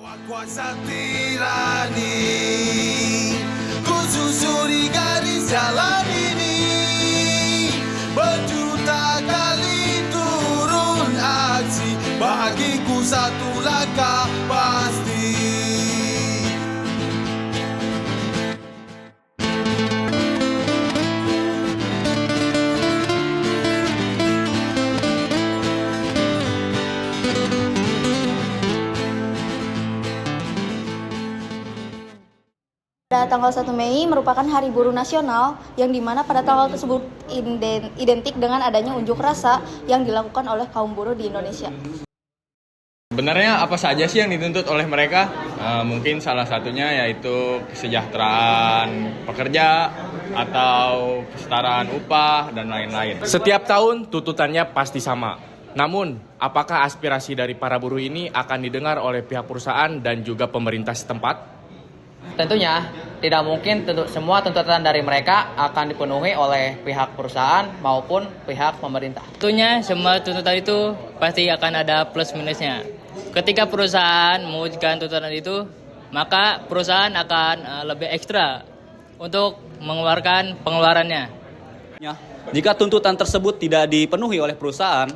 Kuasa tirani, ku susuri garis jalan ini, berjuta kali turun aksi, bagiku satu langkah pasti. Pada tanggal 1 Mei merupakan Hari Buruh Nasional yang dimana pada tanggal tersebut identik dengan adanya unjuk rasa yang dilakukan oleh kaum buruh di Indonesia. Sebenarnya apa saja sih yang dituntut oleh mereka? Mungkin salah satunya yaitu kesejahteraan pekerja atau kesetaraan upah dan lain-lain. Setiap tahun tuntutannya pasti sama. Namun, apakah aspirasi dari para buruh ini akan didengar oleh pihak perusahaan dan juga pemerintah setempat? Tentunya, tidak mungkin semua tuntutan dari mereka akan dipenuhi oleh pihak perusahaan maupun pihak pemerintah. Tentunya semua tuntutan itu pasti akan ada plus minusnya. Ketika perusahaan mewujudkan tuntutan itu, maka perusahaan akan lebih ekstra untuk mengeluarkan pengeluarannya. Jika tuntutan tersebut tidak dipenuhi oleh perusahaan,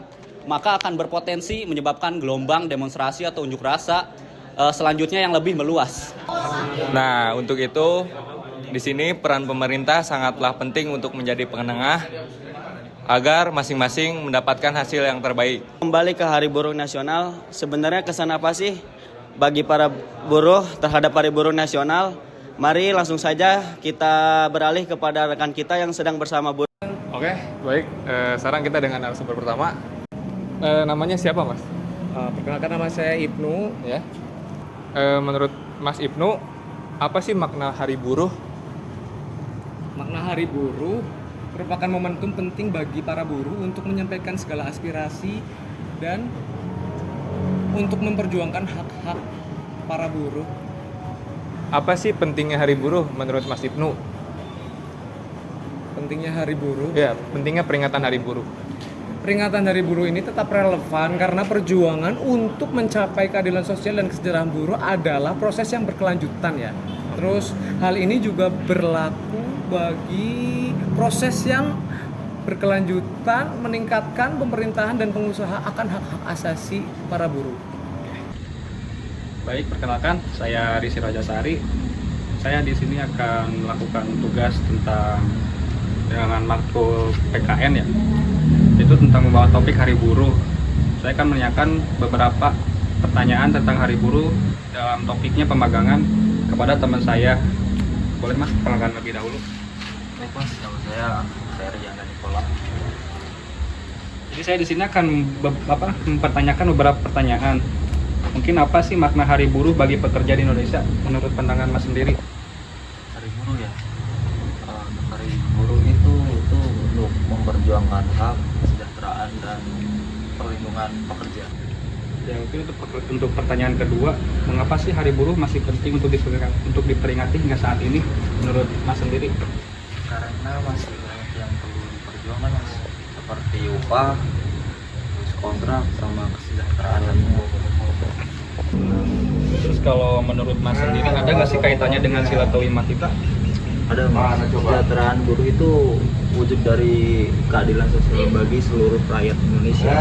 maka akan berpotensi menyebabkan gelombang demonstrasi atau unjuk rasa selanjutnya yang lebih meluas. Nah, untuk itu di sini peran pemerintah sangatlah penting untuk menjadi penengah agar masing-masing mendapatkan hasil yang terbaik. Kembali ke Hari Buruh Nasional, sebenarnya kesan apa sih bagi para buruh terhadap Hari Buruh Nasional? Mari langsung saja kita beralih kepada rekan kita yang sedang bersama buruh. Oke, baik. Sekarang kita dengan narasumber pertama. Namanya siapa, Mas? Perkenalkan, nama saya Ibnu. Ya. Menurut Mas Ibnu, apa sih makna Hari Buruh? Makna Hari Buruh merupakan momentum penting bagi para buruh untuk menyampaikan segala aspirasi dan untuk memperjuangkan hak-hak para buruh. Apa sih pentingnya Hari Buruh menurut Mas Ibnu? Pentingnya Hari Buruh? Ya, pentingnya peringatan Hari Buruh. Peringatan Hari Buruh ini tetap relevan karena perjuangan untuk mencapai keadilan sosial dan kesejahteraan buruh adalah proses yang berkelanjutan ya. Terus hal ini juga berlaku bagi proses yang berkelanjutan meningkatkan pemerintahan dan pengusaha akan hak-hak asasi para buruh. Baik, perkenalkan, saya Risi Rajasari. Saya di sini akan melakukan tugas tentang dengan makro PKN ya. Itu tentang membawa topik Hari Buruh. Saya akan menanyakan beberapa pertanyaan tentang Hari Buruh dalam topiknya pemagangan kepada teman saya. Boleh Mas, perkenalkan lebih dahulu. Baik Mas, nama saya Riana Nikola. Jadi saya di sini akan mempertanyakan beberapa pertanyaan. Mungkin apa sih makna Hari Buruh bagi pekerja di Indonesia menurut pandangan Mas sendiri? Hari Buruh ya. Hari Buruh itu untuk memperjuangkan hak, kesejahteraan dan perlindungan pekerja. Ya, mungkin untuk pertanyaan kedua, mengapa sih Hari Buruh masih penting untuk diperingati hingga saat ini menurut Mas sendiri? Karena masih banyak yang perlu diperjuangkan Mas, seperti upah, kontrak sama kesejahteraan dan Terus kalau menurut Mas sendiri ada nggak sih kaitannya dengan sila kelima kita? Ada Mas, kesejahteraan buruh itu wujud dari keadilan sosial bagi seluruh rakyat Indonesia.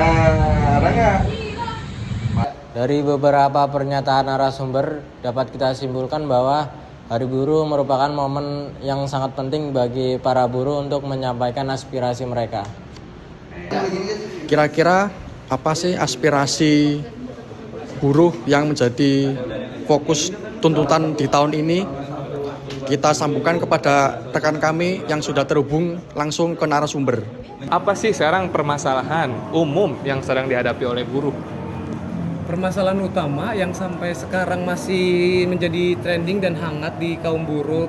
Dari beberapa pernyataan narasumber dapat kita simpulkan bahwa Hari Buruh merupakan momen yang sangat penting bagi para buruh untuk menyampaikan aspirasi mereka. Kira-kira apa sih aspirasi buruh yang menjadi fokus tuntutan di tahun ini? Kita sambungkan kepada rekan kami yang sudah terhubung langsung ke narasumber. Apa sih sekarang permasalahan umum yang sedang dihadapi oleh buruh? Permasalahan utama yang sampai sekarang masih menjadi trending dan hangat di kaum buruh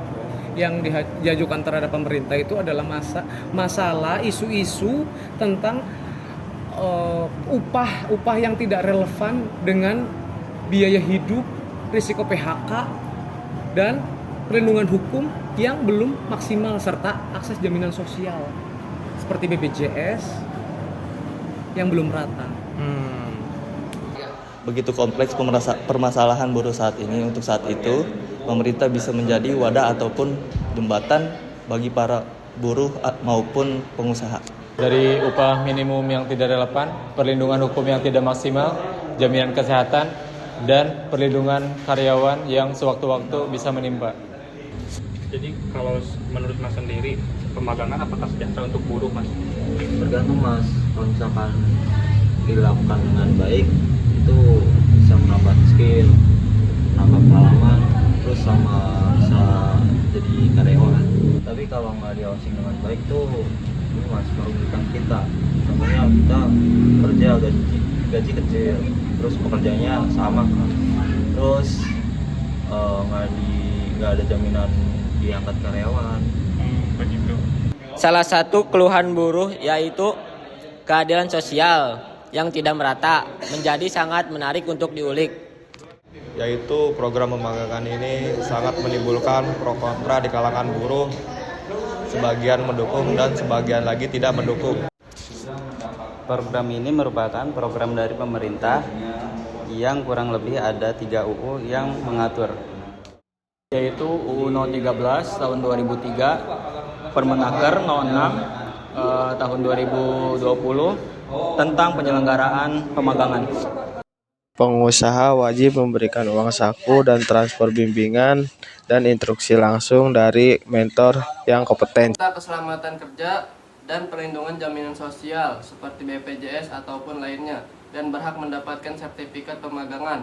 yang diajukan terhadap pemerintah itu adalah masalah isu-isu tentang upah yang tidak relevan dengan biaya hidup, risiko PHK, dan perlindungan hukum yang belum maksimal serta akses jaminan sosial seperti BPJS yang belum rata. begitu kompleks permasalahan buruh saat ini. Untuk saat itu, pemerintah bisa menjadi wadah ataupun jembatan bagi para buruh maupun pengusaha. Dari upah minimum yang tidak relevan, perlindungan hukum yang tidak maksimal, jaminan kesehatan, dan perlindungan karyawan yang sewaktu-waktu bisa menimpa. Jadi kalau menurut Mas sendiri, pemagangan apakah sejahtera untuk buruh, Mas? Tergantung, Mas. Kalau misalkan dilakukan dengan baik, itu bisa menambah skill, menambah pengalaman, terus sama bisa jadi karyawan. Tapi kalau nggak diawasi dengan baik tuh, ini Mas merugikan kita. Contohnya kita kerja gaji kecil, terus pekerjaannya sama kan. Terus nggak ada jaminan diangkat karyawan. Begitu. Salah satu keluhan buruh yaitu keadilan sosial yang tidak merata menjadi sangat menarik untuk diulik. Yaitu program pemagangan ini sangat menimbulkan pro kontra di kalangan buruh. Sebagian mendukung dan sebagian lagi tidak mendukung. Program ini merupakan program dari pemerintah yang kurang lebih ada 3 UU yang mengatur. Yaitu UU No 13 tahun 2003, Permenaker No 6 tahun 2020 tentang penyelenggaraan pemagangan. Pengusaha wajib memberikan uang saku dan transfer bimbingan dan instruksi langsung dari mentor yang kompeten. Keselamatan kerja dan perlindungan jaminan sosial seperti BPJS ataupun lainnya, dan berhak mendapatkan sertifikat pemagangan.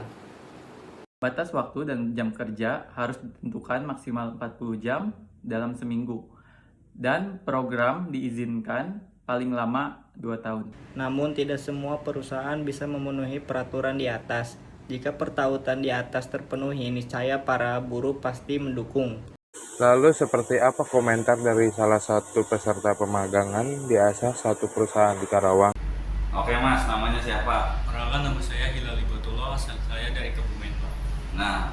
Batas waktu dan jam kerja harus ditentukan maksimal 40 jam dalam seminggu, dan program diizinkan paling lama 2 tahun. Namun tidak semua perusahaan bisa memenuhi peraturan di atas. Jika pertautan di atas terpenuhi, niscaya para buruh pasti mendukung. Lalu seperti apa komentar dari salah satu peserta pemagangan di asas satu perusahaan di Karawang? Oke Mas, namanya siapa? Perkenalkan, nama saya Hilal Ibotullah, asal saya dari Kebumen, Pak. Nah,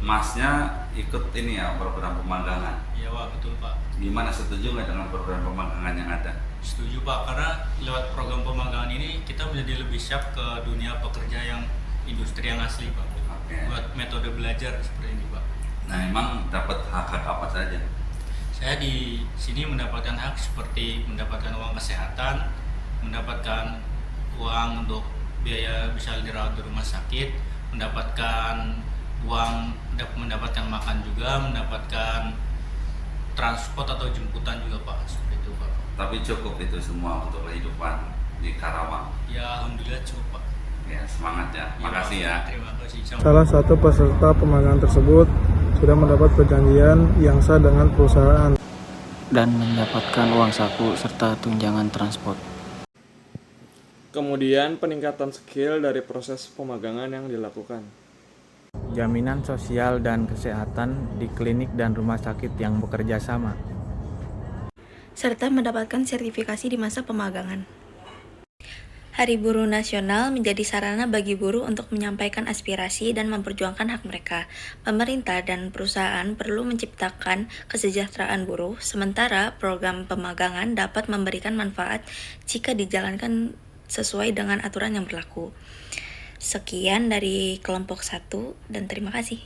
Masnya ikut ini ya, program pemagangan? Iya Pak, betul Pak. Gimana, setuju nggak dengan program pemagangan yang ada? Setuju Pak, karena lewat program pemagangan ini kita menjadi lebih siap ke dunia pekerja yang industri yang asli Pak. Oke. Buat metode belajar seperti ini Pak. Nah, emang dapat hak-hak apa saja? Saya di sini mendapatkan hak seperti mendapatkan uang kesehatan, mendapatkan uang untuk biaya bisa dirawat di rumah sakit, mendapatkan uang, mendapatkan makan juga, mendapatkan transport atau jemputan juga Pak, seperti itu Pak. Tapi cukup itu semua untuk kehidupan di Karawang? Ya Alhamdulillah cukup Pak. Ya, semangat ya, makasih ya. Terima kasih. Salah satu peserta pemagangan tersebut sudah mendapat perjanjian yang sah dengan perusahaan dan mendapatkan uang saku serta tunjangan transport. Kemudian peningkatan skill dari proses pemagangan yang dilakukan. Jaminan sosial dan kesehatan di klinik dan rumah sakit yang bekerja sama. Serta mendapatkan sertifikasi di masa pemagangan. Hari Buruh Nasional menjadi sarana bagi buruh untuk menyampaikan aspirasi dan memperjuangkan hak mereka. Pemerintah dan perusahaan perlu menciptakan kesejahteraan buruh, sementara program pemagangan dapat memberikan manfaat jika dijalankan sesuai dengan aturan yang berlaku. Sekian dari kelompok 1 dan terima kasih.